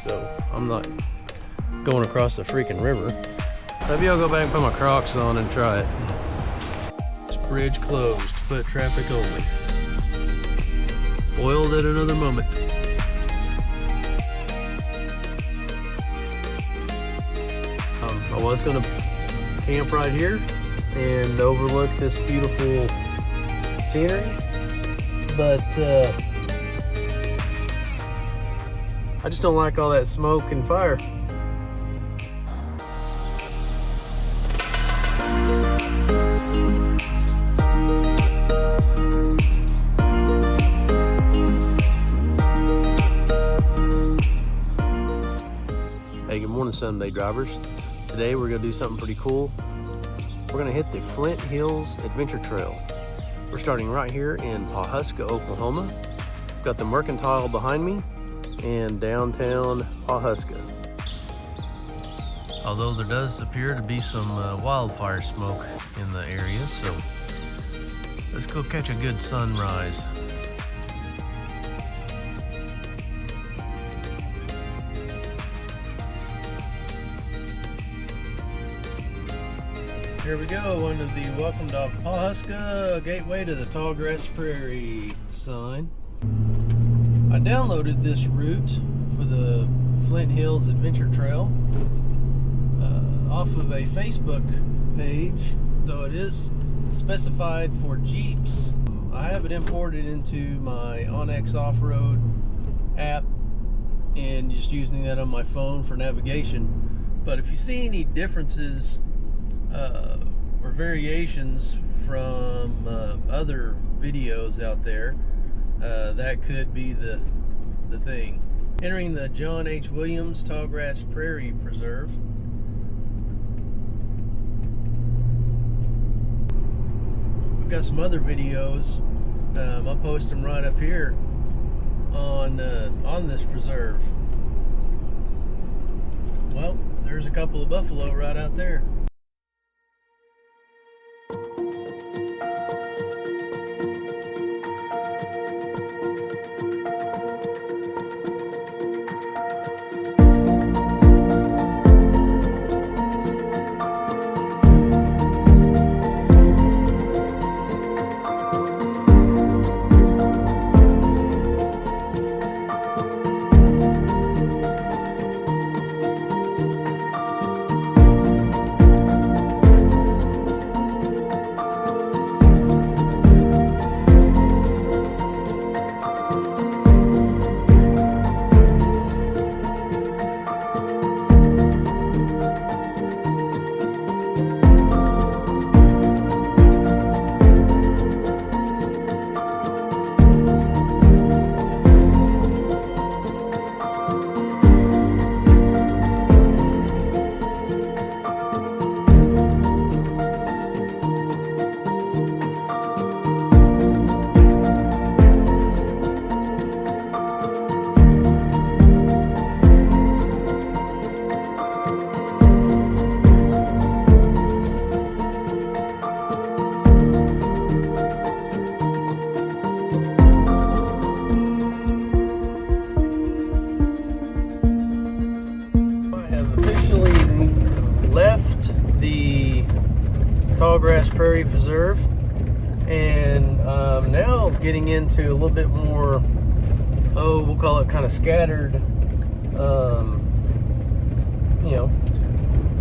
so I'm not going across the freaking river. Maybe I'll go back and put my Crocs on and try it. This bridge closed, foot traffic only. Foiled at another moment. I was gonna camp right here and overlook this beautiful scenery, but I just don't like all that smoke and fire. Hey, good morning, Sunday drivers. Today we're gonna do something pretty cool. We're gonna hit the Flint Hills Adventure Trail. We're starting right here in Pawhuska, Oklahoma. Got the Mercantile behind me and downtown Pawhuska. Although there does appear to be some wildfire smoke in the area, so let's go catch a good sunrise. Here we go, under the Welcome to Pawhuska, gateway to the Tallgrass Prairie sign. I downloaded this route for the Flint Hills Adventure Trail off of a Facebook page, so it is specified for Jeeps. I have it imported into my OnX Off-Road app and just using that on my phone for navigation. But if you see any differences or variations from other videos out there, that could be the thing. Entering the John H. Williams Tallgrass Prairie Preserve. We've got some other videos. I'll post them right up here on this preserve. Well, there's a couple of buffalo right out there. Tallgrass Prairie Preserve, and now getting into a little bit more, we'll call it kind of scattered,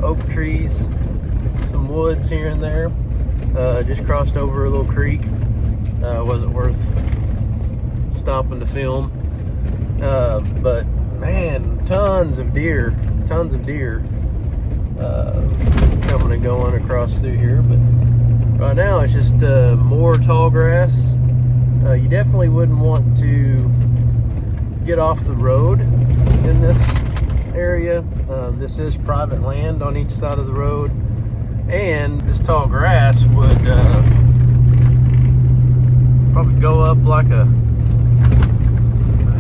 oak trees, some woods here and there. Just crossed over a little creek. Wasn't worth stopping to film, but man, tons of deer coming and going across through here. But right now it's just more tall grass. You definitely wouldn't want to get off the road in this area. This is private land on each side of the road, and this tall grass would probably go up like a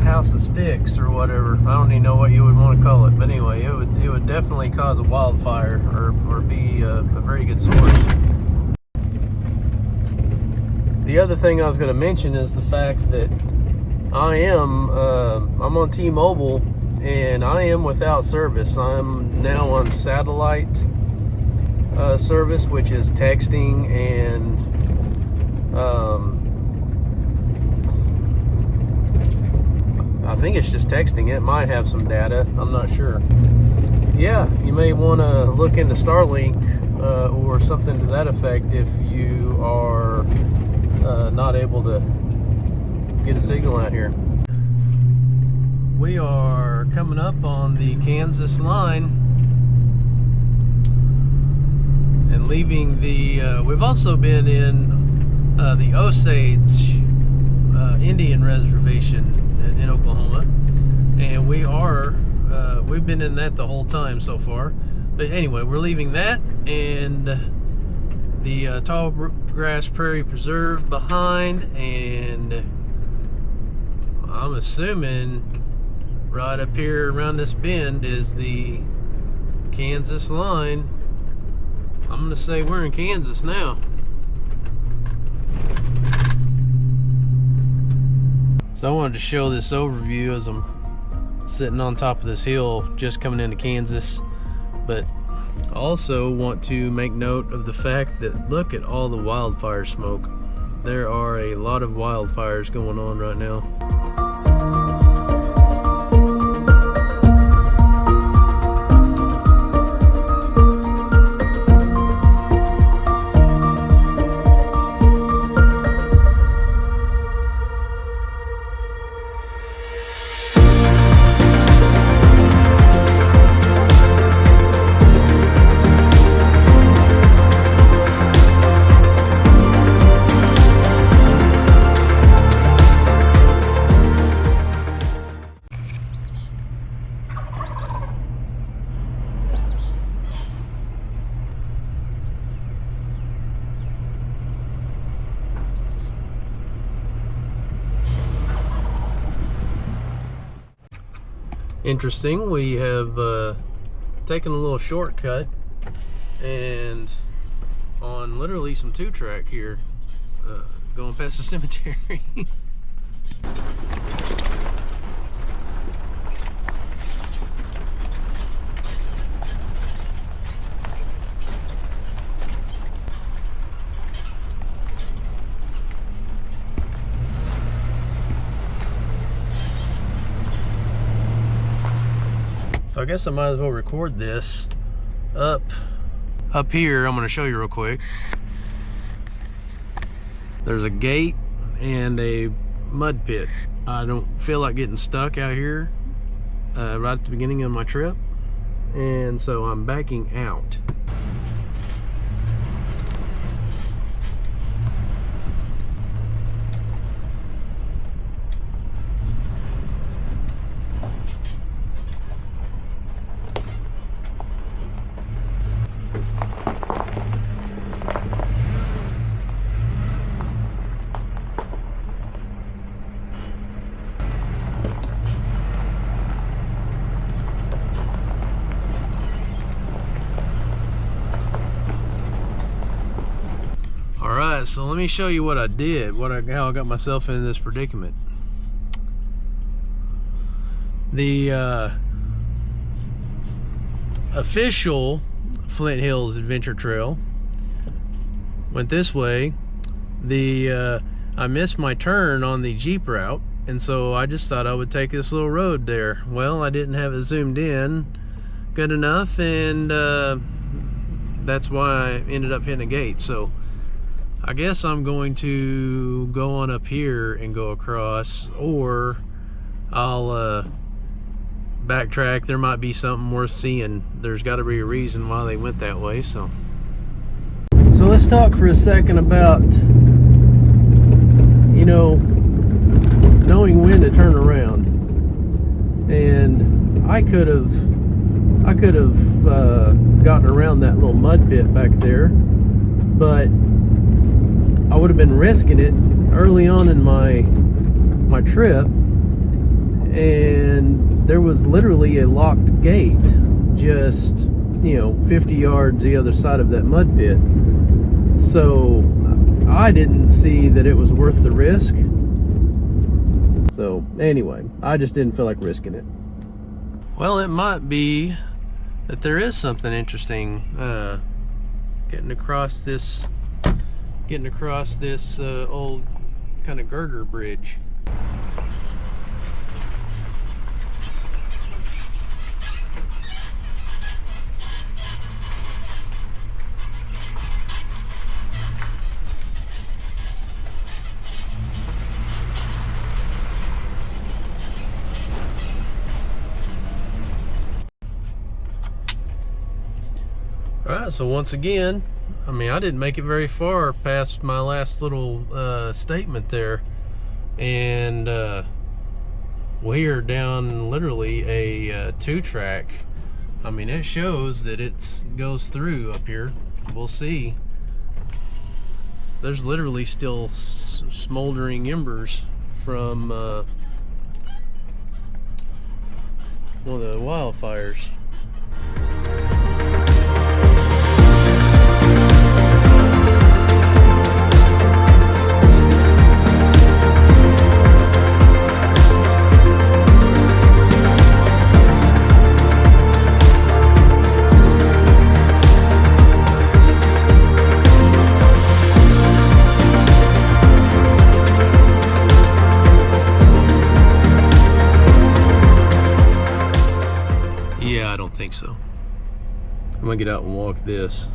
house of sticks or whatever. I don't even know what you would want to call it, but anyway, it would definitely cause a wildfire or be a very good source. The other thing I was going to mention is the fact that I'm on T-Mobile, and I am without service. I'm now on satellite service, which is texting and I think it's just texting. It might have some data, I'm not sure. Yeah, you may want to look into Starlink or something to that effect if you are not able to get a signal out here. We are coming up on the Kansas line and leaving the we've also been in the Osage Indian Reservation in Oklahoma, and we've been in that the whole time so far. But anyway, we're leaving that and the Tall Grass Prairie Preserve behind, and I'm assuming right up here around this bend is the Kansas line. I'm gonna say we're in Kansas now. So I wanted to show this overview as I'm sitting on top of this hill just coming into Kansas, but I also want to make note of the fact that look at all the wildfire smoke. There are a lot of wildfires going on right now. Interesting, we have taken a little shortcut and on literally some 2-track here, going past the cemetery. So I guess I might as well record this up here. I'm going to show you real quick. There's a gate and a mud pit. I don't feel like getting stuck out here right at the beginning of my trip, and so I'm backing out. So let me show you what I did, how I got myself in this predicament. The official Flint Hills Adventure Trail went this way. I missed my turn on the Jeep route, and so I just thought I would take this little road there. Well, I didn't have it zoomed in good enough, and that's why I ended up hitting a gate. So I guess I'm going to go on up here and go across, or I'll backtrack. There might be something worth seeing. There's got to be a reason why they went that way. So let's talk for a second about, you know, knowing when to turn around. And I could have gotten around that little mud pit back there, but I would have been risking it early on in my trip, and there was literally a locked gate just, you know, 50 yards the other side of that mud pit. So I didn't see that it was worth the risk. So anyway, I just didn't feel like risking it. Well, it might be that there is something interesting getting across this old kind of girder bridge. Alright, so once again, I mean, I didn't make it very far past my last little statement there, and we're down literally a 2-track. I mean, it shows that it goes through up here. We'll see. There's literally still smoldering embers from one of the wildfires. I don't think so. I'm gonna get out and walk this.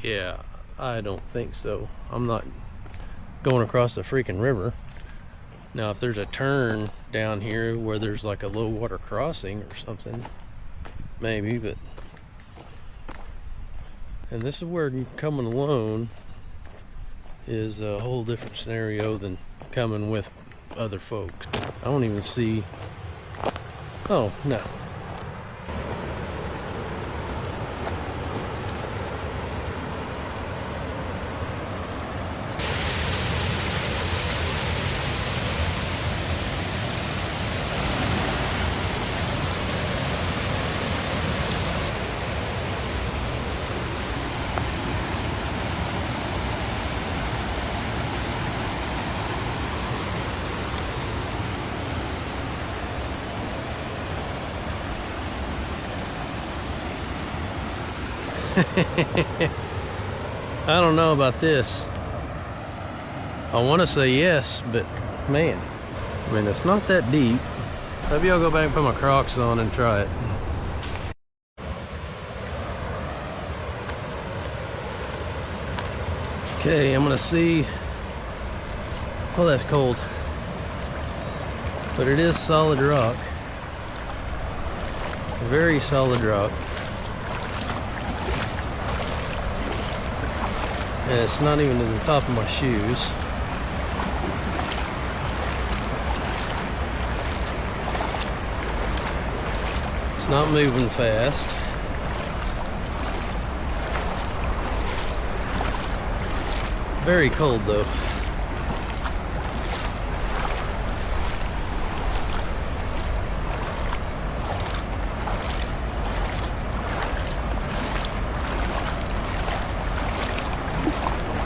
Yeah, I don't think so. I'm not going across the freaking river. Now, if there's a turn down here where there's like a low water crossing or something, maybe, but. And this is where coming alone is a whole different scenario than coming with other folks. I don't even see. Oh, no. I don't know about this. I want to say yes, but man, I mean, it's not that deep. Maybe I'll go back and put my Crocs on and try it. Okay, I'm gonna see. Oh, that's cold, but it is solid rock. Very solid rock. And it's not even to the top of my shoes. It's not moving fast. Very cold though.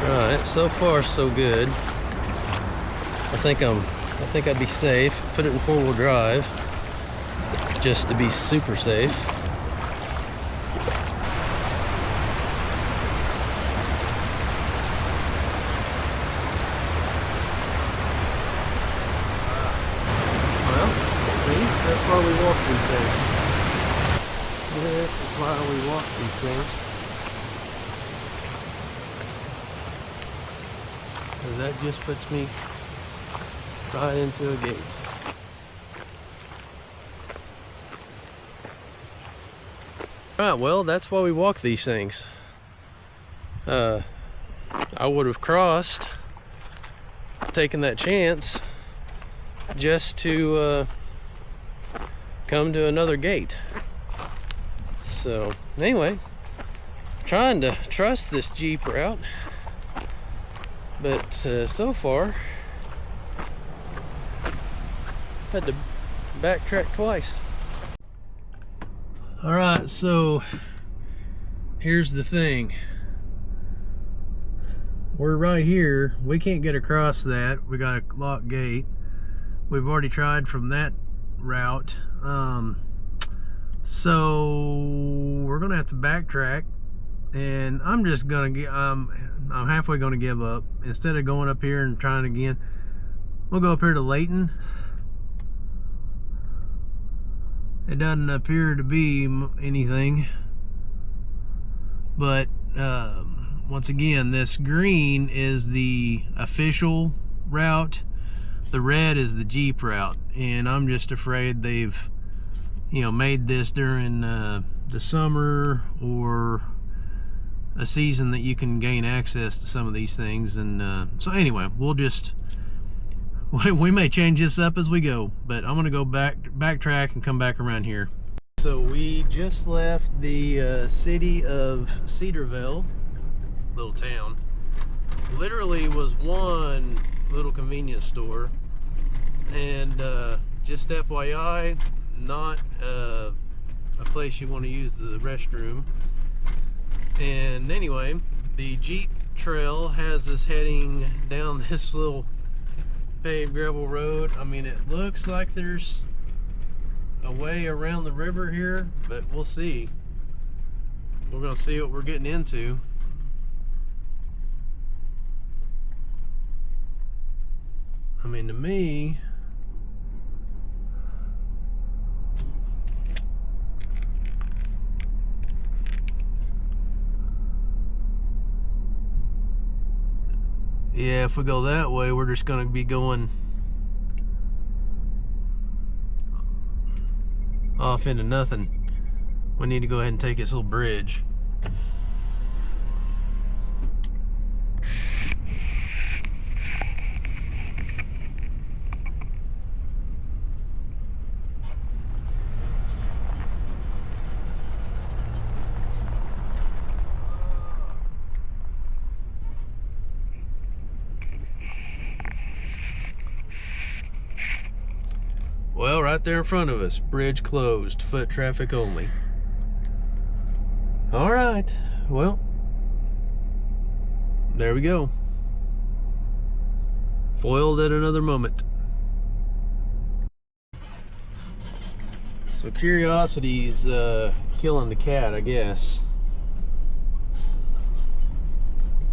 Alright, so far so good. I think I'd be safe. Put it in 4-wheel drive just to be super safe. Well, see, that's why we walk these things. This is why we walk these things. Because that just puts me right into a gate. Alright, well, that's why we walk these things. I would have crossed, taken that chance, just to come to another gate. So, anyway, trying to trust this Jeep route. But so far, had to backtrack twice. All right, so here's the thing. We're right here. We can't get across that. We got a locked gate. We've already tried from that route. So we're gonna have to backtrack, and I'm just gonna get I'm halfway gonna give up. Instead of going up here and trying again, we'll go up here to Layton. It doesn't appear to be anything, but once again, this green is the official route, the red is the Jeep route, and I'm just afraid they've, you know, made this during the summer or a season that you can gain access to some of these things. And so anyway, we may change this up as we go, but I'm gonna go backtrack and come back around here. So we just left the city of Cedarville, little town. Literally was one little convenience store, and just FYI, not a place you want to use the restroom. And anyway, the Jeep trail has us heading down this little paved gravel road. I mean, it looks like there's a way around the river here, but we'll see. We're gonna see what we're getting into. I mean, to me, yeah, if we go that way, we're just gonna be going off into nothing. We need to go ahead and take this little bridge. Well, right there in front of us, bridge closed, foot traffic only. All right, well, there we go. Foiled at another moment. So curiosity's killing the cat, I guess.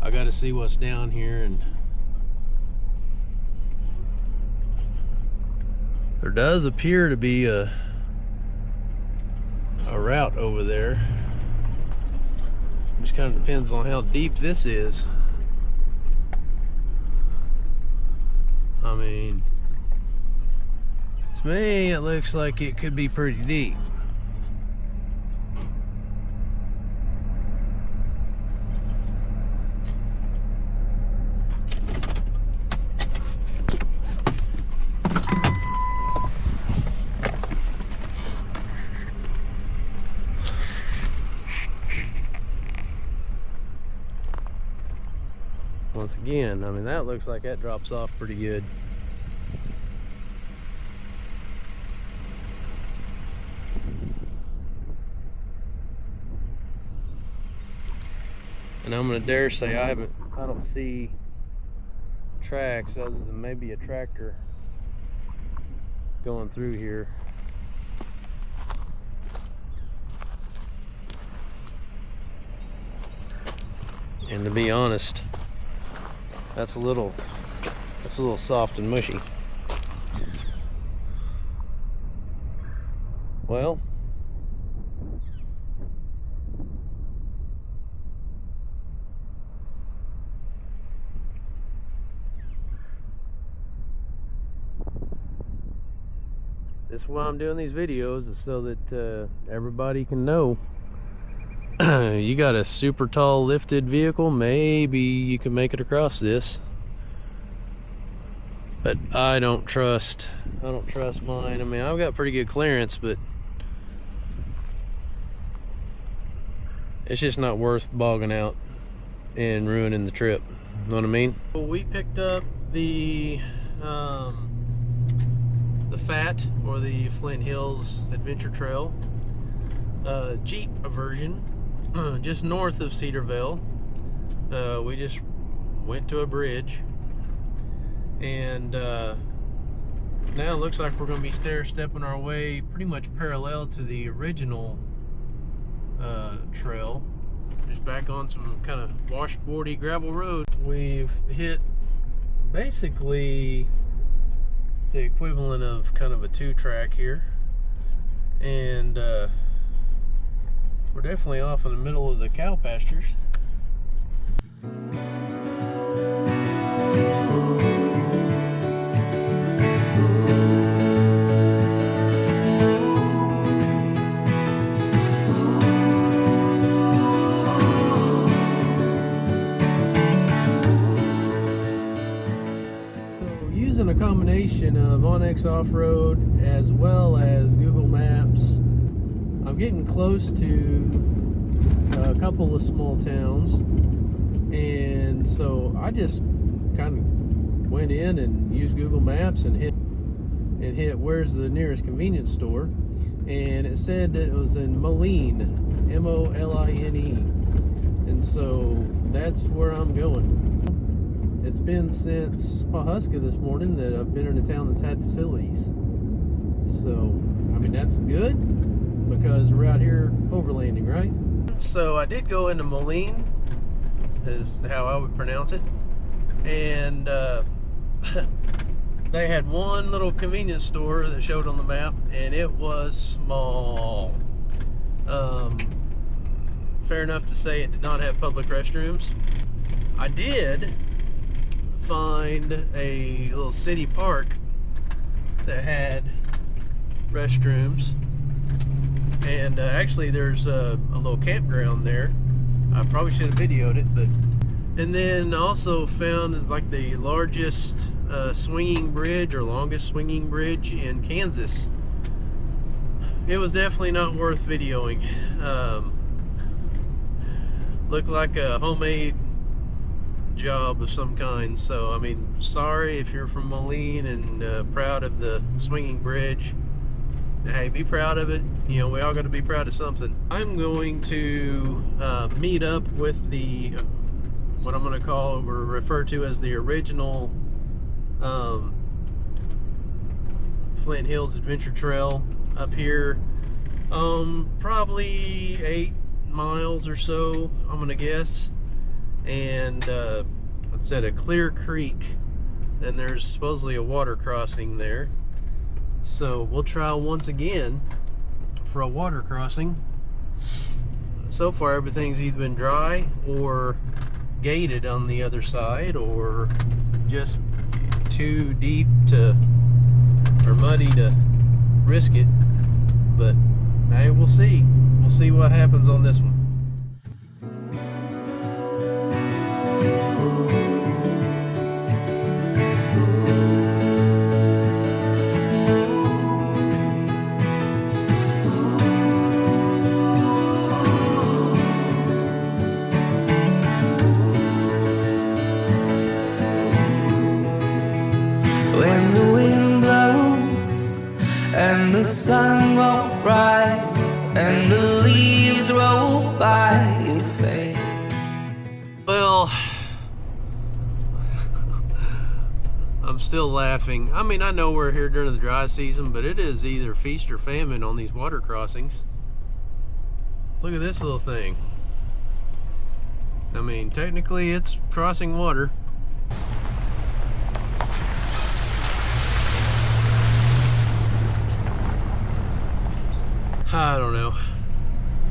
I gotta see what's down here, and there does appear to be a route over there. Just kind of depends on how deep this is. I mean, to me, it looks like it could be pretty deep. Once again, I mean, that looks like that drops off pretty good. And I'm gonna dare say I don't see tracks other than maybe a tractor going through here. And to be honest, that's a little soft and mushy. Well, this is why I'm doing these videos, is so that everybody can know. You got a super tall lifted vehicle, maybe you can make it across this, but I don't trust mine. I mean, I've got pretty good clearance, but it's just not worth bogging out and ruining the trip. Know what I mean? Well, we picked up the FHAT, or the Flint Hills Adventure Trail, Jeep version, just north of Cedarville. We just went to a bridge, and Now it looks like we're going to be stair-stepping our way pretty much parallel to the original trail. Just back on some kind of washboardy gravel road. We've hit basically the equivalent of kind of a 2-track here. And we're definitely off in the middle of the cow pastures. Using a combination of OnX Off-Road as well as Google Maps, I'm getting close to a couple of small towns, and so I just kind of went in and used Google Maps and hit where's the nearest convenience store, and it said that it was in Moline, M-O-L-I-N-E, and so that's where I'm going. It's been since Pawhuska this morning that I've been in a town that's had facilities. So, I mean, that's good because we're out here overlanding, right? So I did go into Moline, is how I would pronounce it. And they had one little convenience store that showed on the map, and it was small. Fair enough to say it did not have public restrooms. I did find a little city park that had restrooms, and actually there's a little campground there. I probably should have videoed it, but and then also found like the largest swinging bridge or longest swinging bridge in Kansas. It was definitely not worth videoing. Looked like a homemade job of some kind. So I mean, sorry if you're from Moline and proud of the swinging bridge. Hey, be proud of it. You know, we all got to be proud of something. I'm going to meet up with the what I'm going to call or refer to as the original Flint Hills Adventure Trail up here. Probably 8 miles or so, I'm going to guess. And it's at a clear creek, and there's supposedly a water crossing there, so we'll try once again for a water crossing. So far everything's either been dry or gated on the other side, or just too deep to or muddy to risk it, but hey, we'll see what happens on this one. When the wind blows and the sun won't rise and the leaves roll by your face. Well, I'm still laughing. I mean, I know we're here during the dry season, but it is either feast or famine on these water crossings. Look at this little thing. I mean, technically it's crossing water. I don't know.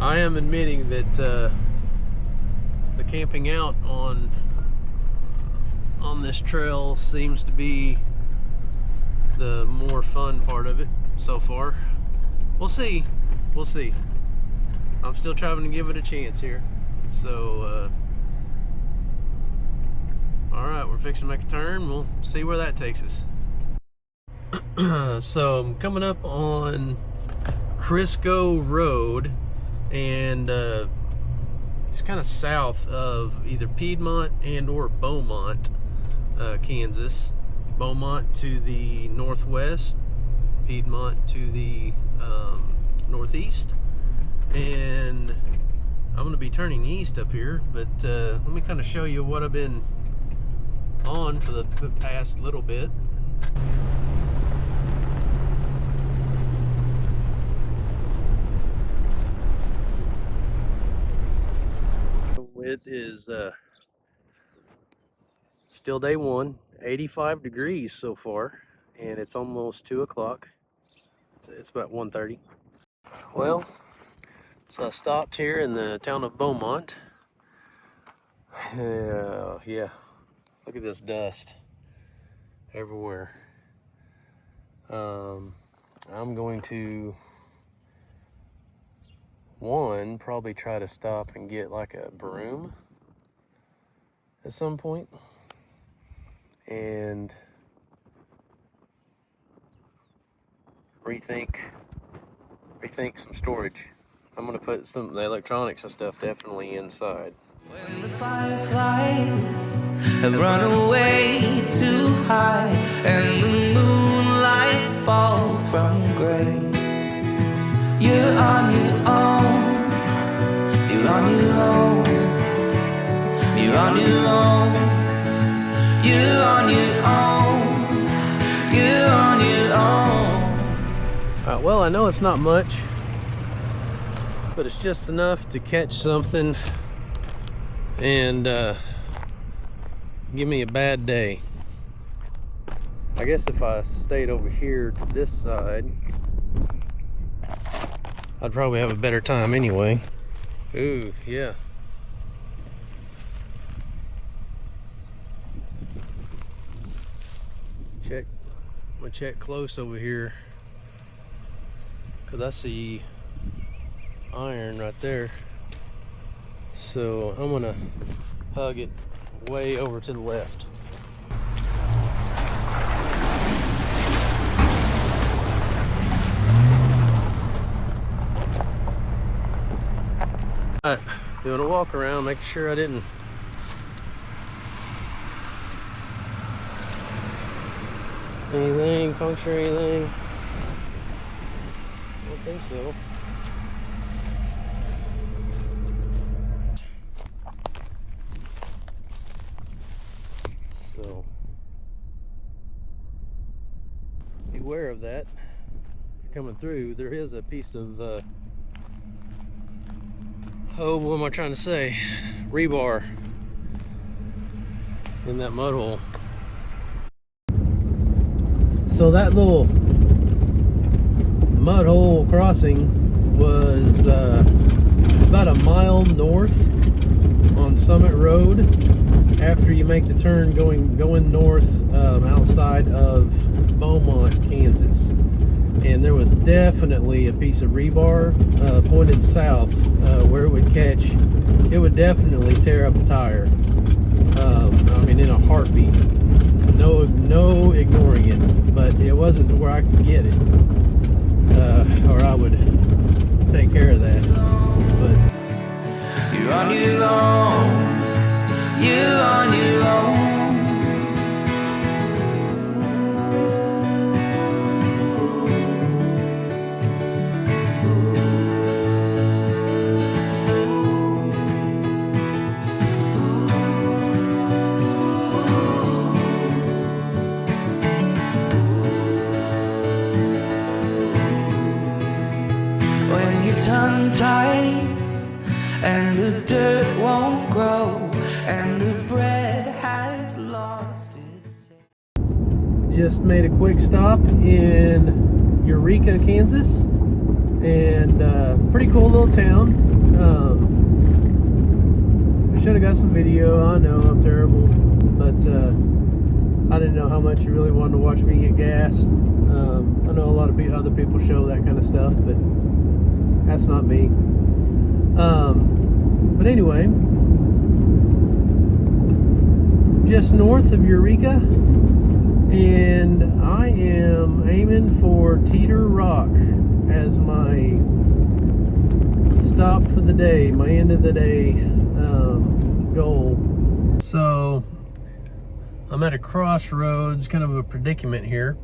I am admitting that the camping out on this trail seems to be the more fun part of it so far. We'll see. We'll see. I'm still trying to give it a chance here. So, all right, we're fixing to make a turn. We'll see where that takes us. So I'm coming up on Crisco Road, and it's kind of south of either Piedmont and or Beaumont, Kansas. Beaumont to the northwest, Piedmont to the northeast, and I'm going to be turning east up here, but let me kind of show you what I've been on for the past little bit. It is still day one, 85 degrees so far, and it's almost 2 o'clock. It's about 1:30. Well, so I stopped here in the town of Beaumont. Yeah, look at this dust everywhere. I'm going to probably try to stop and get like a broom at some point and rethink some storage. I'm gonna put some of the electronics and stuff definitely inside. When the fireflies have run away too high and the moonlight falls from grace, you're on your own, you're on your own, you're on your own, you're on your own, you're on your own. Well, I know it's not much, but it's just enough to catch something and give me a bad day. I guess if I stayed over here to this side, I'd probably have a better time anyway. Ooh, yeah. I'm gonna check close over here, because I see iron right there. So I'm gonna hug it way over to the left. All right, doing a walk around, making sure I didn't puncture anything. I don't think so. So beware of that coming through. There is a piece of what am I trying to say? Rebar in that mud hole. So that little mud hole crossing was about a mile north on Summit Road after you make the turn going north outside of Beaumont, Kansas. And there was definitely a piece of rebar pointed south where it would catch. It would definitely tear up a tire. I mean, in a heartbeat. No ignoring it, but it wasn't to where I could get it, or I would take care of that. But you're on your own, you're on your own. Tongue ties and the dirt won't grow and the bread has lost its taste. Just made a quick stop in Eureka, Kansas, and pretty cool little town. I should have got some video. I know I'm terrible, but I didn't know how much you really wanted to watch me get gas. I know a lot of other people show that kind of stuff, but that's not me. But anyway, just north of Eureka, and I am aiming for Teeter Rock as my stop for the day, my end of the day goal. So I'm at a crossroads, kind of a predicament here.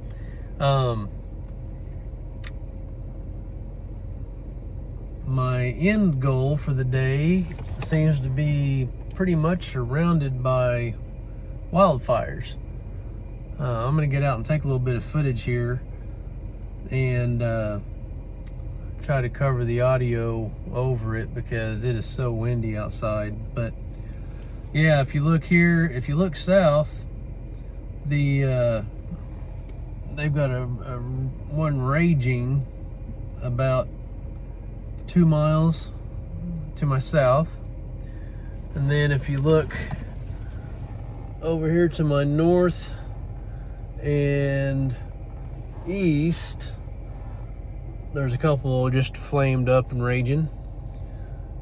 My end goal for the day seems to be pretty much surrounded by wildfires. I'm gonna get out and take a little bit of footage here and try to cover the audio over it because it is so windy outside. But Yeah, if you look here, if you look south, they've got a one raging about 2 miles to my south. And then if you look over here to my north and east, there's a couple just flamed up and raging.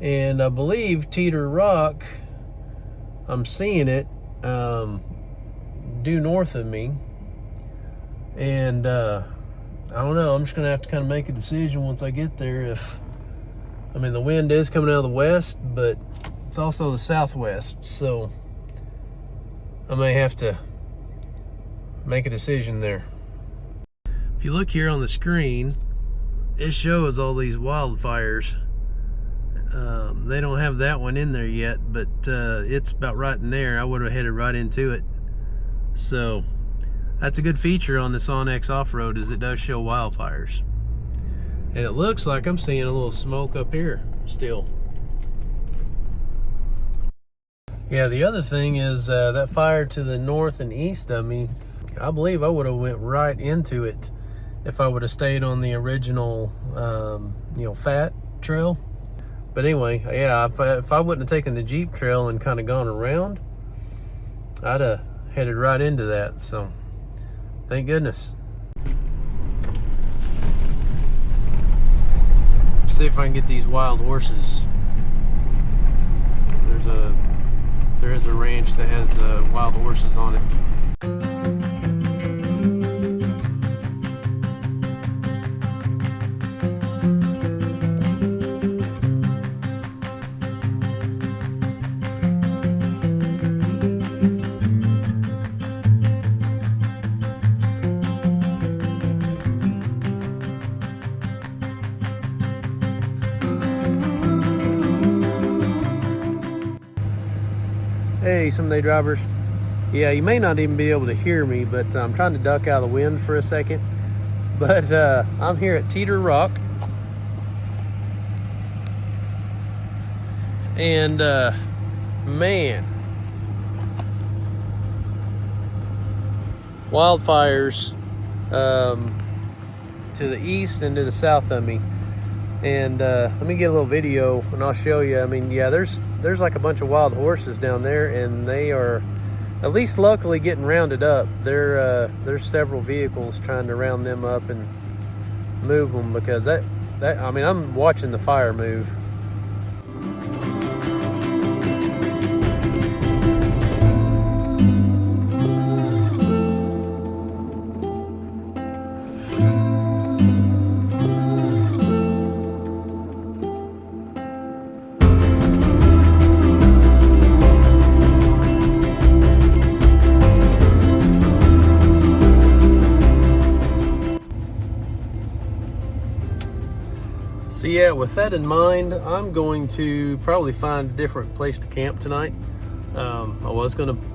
And I believe Teeter Rock, I'm seeing it due north of me. And I don't know, I'm just gonna have to kind of make a decision once I get there. I mean, the wind is coming out of the west, but it's also the southwest, so I may have to make a decision there. If you look here on the screen, it shows all these wildfires. They don't have that one in there yet, but it's about right in there. I would have headed right into it. So that's a good feature on this Onyx off-road, is it does show wildfires. And it looks like I'm seeing a little smoke up here still. Yeah, the other thing is that fire to the north and east of me, I believe I would have went right into it if I would have stayed on the original FHAT trail. But anyway, yeah, if I wouldn't have taken the Jeep trail and kind of gone around, I'd have headed right into that. So thank goodness. See if I can get these wild horses. There is a ranch that has wild horses on it. Hey, someday drivers. Yeah, you may not even be able to hear me, but I'm trying to duck out of the wind for a second. But I'm here at Teeter Rock. And man, wildfires to the east and to the south of me. And let me get a little video and I'll show you. I mean, yeah, there's like a bunch of wild horses down there, and they are at least luckily getting rounded up. There's several vehicles trying to round them up and move them, because I mean, I'm watching the fire move. So yeah, with that in mind, I'm going to probably find a different place to camp tonight. I was going to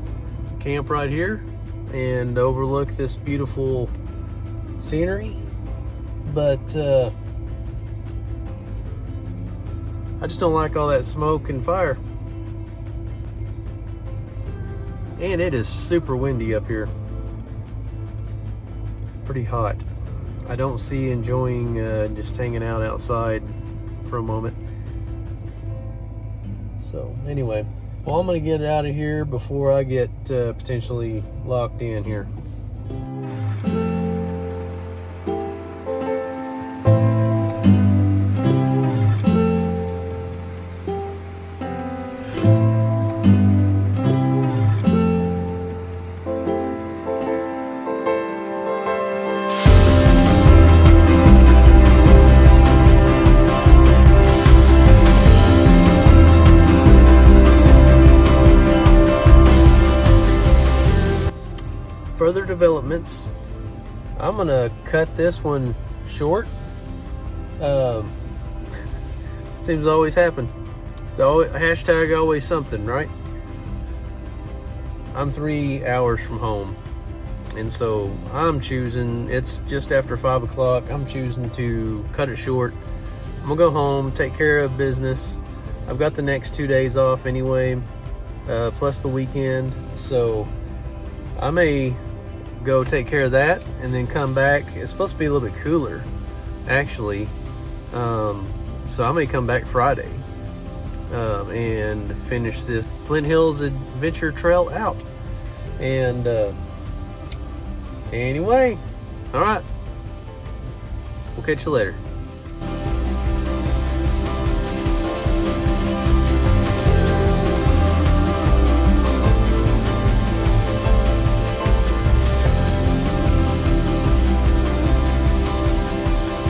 camp right here and overlook this beautiful scenery, but I just don't like all that smoke and fire. And it is super windy up here. Pretty hot. I don't see enjoying just hanging out outside for a moment. So anyway, well, I'm going to get out of here before I get potentially locked in here. Further developments. I'm gonna cut this one short. Seems to always happen. It's always hashtag always something, right? I'm 3 hours from home, and so I'm choosing, it's just after 5 o'clock, I'm choosing to cut it short. I'm gonna go home, take care of business. I've got the next 2 days off anyway, plus the weekend. So I may go take care of that and then come back. It's supposed to be a little bit cooler, actually. So I may come back Friday and finish this Flint Hills Adventure Trail out. And anyway, all right, we'll catch you later.